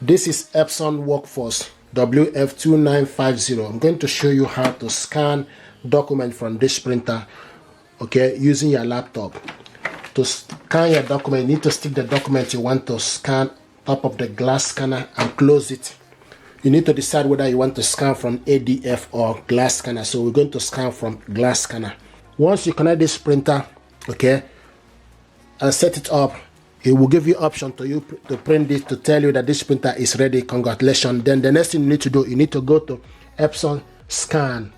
This is Epson Workforce WF2950. I'm going to show you how to scan document from this printer, okay, using your laptop. To scan your document, you need to stick the document you want to scan top of the glass scanner and close it. You need to decide whether you want to scan from ADF or glass scanner. So we're going to scan from glass scanner. Once you connect this printer, okay, and set it up, it will give you option to print this, to tell you that this printer is ready. Congratulations. Then the next thing you need to do, you need to go to Epson Scan.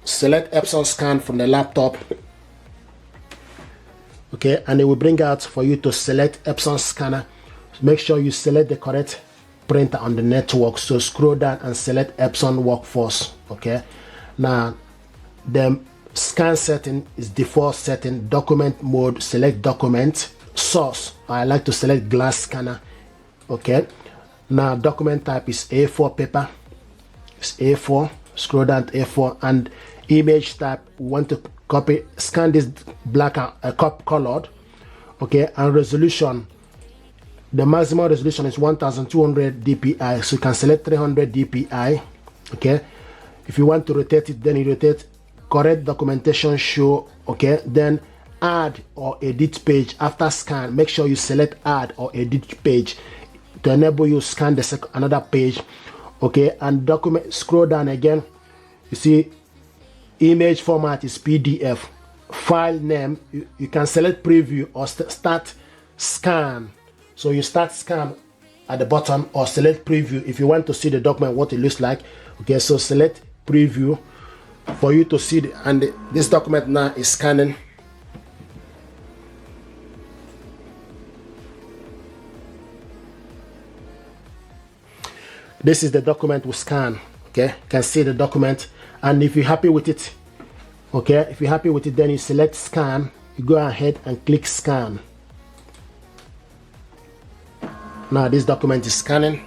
Select Epson Scan from the laptop, okay, and it will bring out for you to select Epson Scanner. Make sure you select the correct printer on the network. So scroll down and select Epson Workforce. Okay, now the scan setting is default setting. Document mode, select document. Source, I like to select glass scanner. Okay, now document type is A4 paper. It's A4. Scroll down to A4, and image type, we want to copy, scan this black and colored. Okay, and resolution, the maximum resolution is 1200 dpi, so you can select 300 dpi. Okay, if you want to rotate it, then you rotate. Correct documentation show. Okay, then add or edit page. After scan, make sure you select add or edit page to enable you scan the another page. Okay, and document, scroll down again, you see image format is PDF. File name, you can select preview or start scan. So you start scan at the bottom or select preview if you want to see the document, what it looks like. Okay, so select preview for you to see this document now is scanning. This is the document we scan. Okay, you can see the document, and if you're happy with it, okay, if you're happy with it, then you select scan. You go ahead and click scan. Now this document is scanning.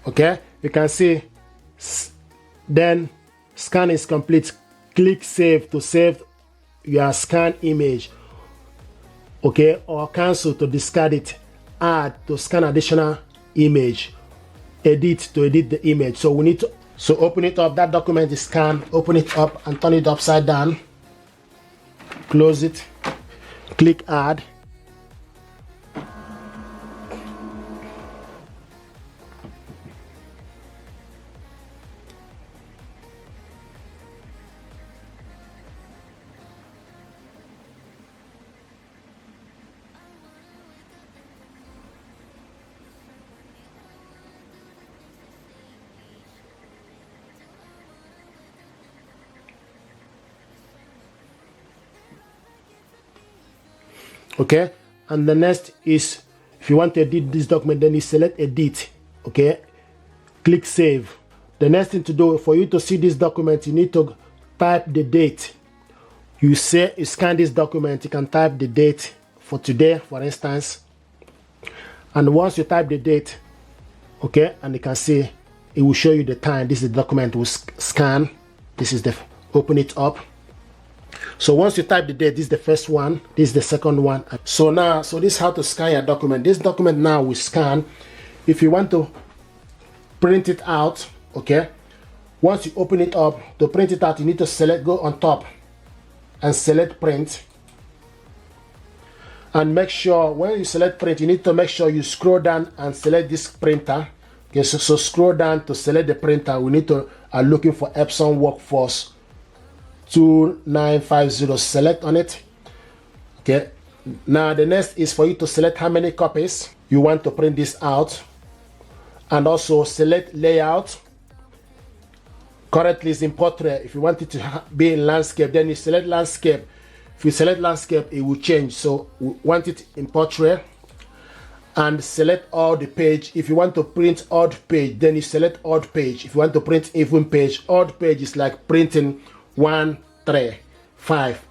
Okay, you can see, then scan is complete. Click save to save your scan image. Okay, or cancel to discard it. Add to scan additional image. Edit to edit the image. So we need to, so open it up. That document is scanned. Open it up and turn it upside down. Close it. Click add. Okay, and the next is, if you want to edit this document, then you select edit. Okay, click save. The next thing to do, for you to see this document, you need to type the date. You scan this document, you can type the date for today, for instance, and once you type the date, okay, and you can see it will show you the time. This is the document we scan. This is the, open it up. So once you type the date, this is the first one, this is the second one. So now, so this is how to scan your document. This document now we scan. If you want to print it out, okay, once you open it up, to print it out, you need to select, go on top and select print. And make sure when you select print, you need to make sure you scroll down and select this printer. Okay, so scroll down to select the printer. We need to, are looking for Epson Workforce 2950. Select on it. Okay, now the next is for you to select how many copies you want to print this out, and also select layout. Currently is in portrait. If you want it to be in landscape, then you select landscape. If you select landscape, it will change, so we want it in portrait. and select all the page. If you want to print odd page, then you select odd page. If you want to print even page, odd page is like printing 1, 3, 5,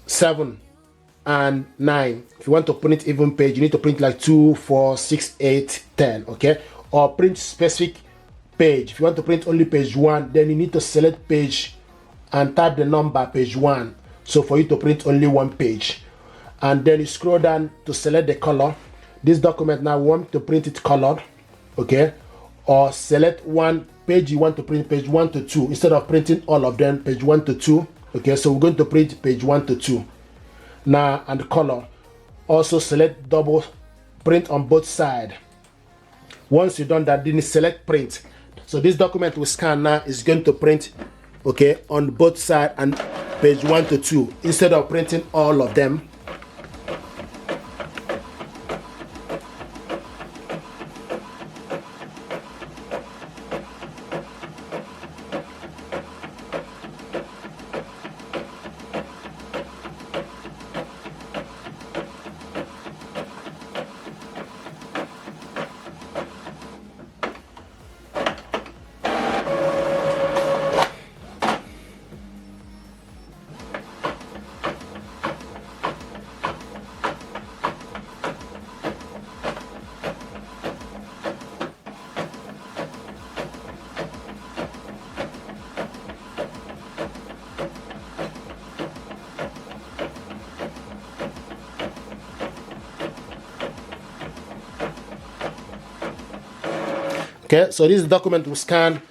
7 and 9. If you want to print even page, you need to print like 2, 4, 6, 8, 10. Okay, or print specific page. If you want to print only page 1, then you need to select page and type the number page 1, so for you to print only one page. And then you scroll down to select the color. This document now we want to print it colored, okay, or select one page you want to print, page 1 to 2, instead of printing all of them, page 1 to 2. Okay, so we're going to print page 1 to 2 now. And the color, also select double print on both sides. Once you've done that, then you select print. So this document we scan now is going to print, okay, on both sides and page 1 to 2 instead of printing all of them. Okay, so this document we scanned,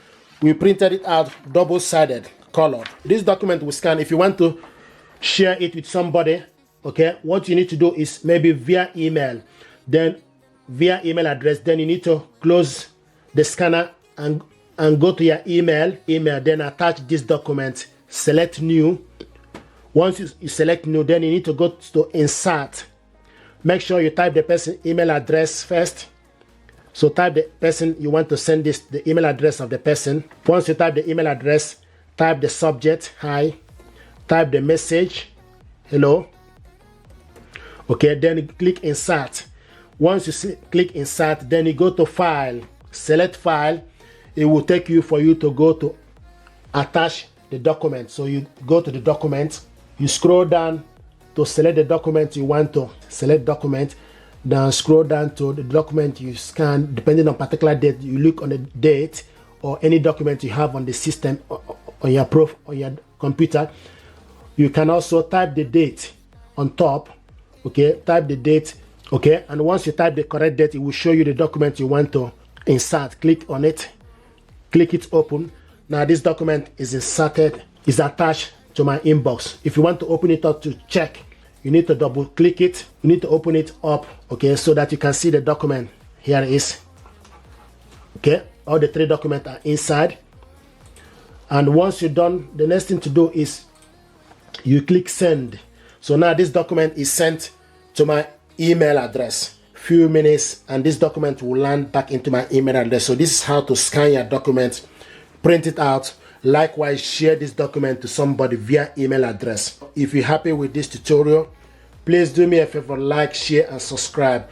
we printed it out double-sided, colored. This document we scan, if you want to share it with somebody, okay, what you need to do is maybe via email, then via email address, then you need to close the scanner and go to your email, then attach this document, select new. Once you select new, then you need to go to insert. Make sure you type the person's email address first. So type the person you want to send this, the email address of the person. Once you type the email address, type the subject, hi, type the message, hello. Okay, then you click insert. Once you click insert, then you go to file, select file. It will take you for you to go to attach the document. So you go to the document, you scroll down to select the document you want to select document. Then scroll down to the document you scan. Depending on particular date, you look on the date or any document you have on the system on your computer. You can also type the date on top. Okay, type the date. Okay, and once you type the correct date, it will show you the document you want to insert. Click on it, click it open. Now this document is inserted, is attached to my inbox. If you want to open it up to check, you need to double click it. You need to open it up, okay, so that you can see the document. Here it is. Okay, all the 3 documents are inside. And once you're done, the next thing to do is you click send. So now this document is sent to my email address. Few minutes and this document will land back into my email address. So this is how to scan your document, print it out. Likewise, share this document to somebody via email address. If you're happy with this tutorial, please do me a favor, like, share and subscribe.